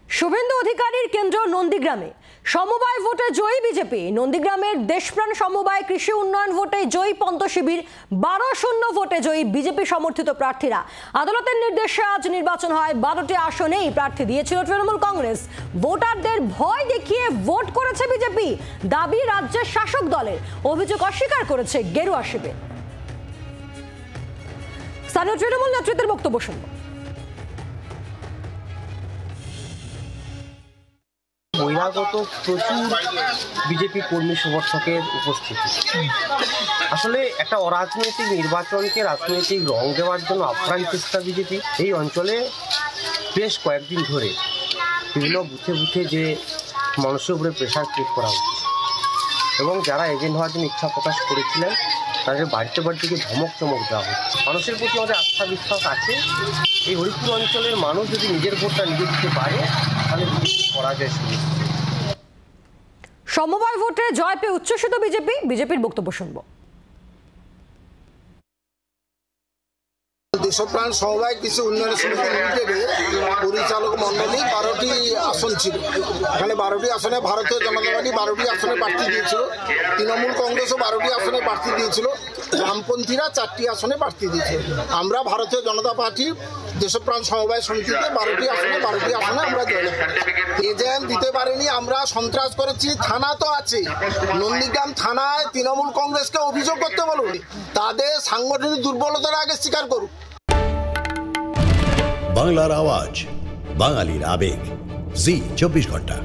শুভেন্দু অধিকারীর কেন্দ্র নন্দীগ্রামে সমবায় ভোটে জয়ী বিজেপি। নন্দীগ্রামের দেশপ্রাণ সমবায় কৃষি উন্নয়ন ভোটে জয়ী পন্ত শিবির, 12-0 ভোটে জয়ী বিজেপি সমর্থিত প্রার্থীরা। আদালতের নির্দেশে আজ নির্বাচন হয়। 12টি আসনেই প্রার্থী দিয়েছিল তৃণমূল কংগ্রেস। ভোটারদের ভয় দেখিয়ে ভোট করেছে বিজেপি, দাবি রাজ্যের শাসক দলের। অভিযোগ অস্বীকার করেছে গেরুয়া শিবির। স্থানীয় তৃণমূল নেতৃত্বের বক্তব্য শুনব। বহিরাগত প্রচুর বিজেপি কর্মী সমর্থকের উপস্থিতি। আসলে একটা অরাজনৈতিক নির্বাচনকে রাজনৈতিক রং দেওয়ার জন্য আপ্রাণ চেষ্টা বিজেপি। এই অঞ্চলে বেশ কয়েকদিন ধরে বিভিন্ন বুথে বুথে যে মানুষের উপরে প্রেশার ক্রিয়েট করা হচ্ছে এবং যারা এজেন্ট হওয়ার জন্য ইচ্ছা প্রকাশ করেছিলেন তাদের বাড়িতে বাড়িতে ধমক চমক দেওয়া হচ্ছে। মানুষের প্রতি আমাদের আস্থা বিশ্বাস আছে। এই হরিপুর অঞ্চলের মানুষ যদি নিজের ভোটটা নিজে দিতে পারে তাহলে পরাজয় সুনিশ্চিত। সমবায় ভোটে জয় পেয়ে উচ্ছ্বসিত বিজেপির বক্তব্য শুনবো। দেশপ্রাণ সমবায় কৃষি উন্নয়ন সমিতি লিমিটেডে পরিচালক মন্ডলী 12টি আসন ছিল। এখানে 12টি আসনে ভারতীয় জনতা পার্টি 12টি আসনে প্রার্থী দিয়েছিল, তৃণমূল কংগ্রেসও 12টি আসনে প্রার্থী দিয়েছিল, বামপন্থীরা 4টি আসনে প্রার্থী দিয়েছিল। আমরা ভারতীয় জনতা পার্টির দেশপ্রাণ সমবায় সমিতিতে 12টি আসনে আমরা জয়লাভ করি। এজেন্ট দিতে পারিনি, আমরা সন্ত্রাস করেছি। থানা তো আছে, নন্দীগ্রাম থানায় তৃণমূল কংগ্রেসকে অভিযোগ করতে বলুন, তাদের সাংগঠনিক দুর্বলতার আগে স্বীকার করুন। বাংলার আওয়াজ, বাঙালির আবেগ, জি 24 ঘন্টা।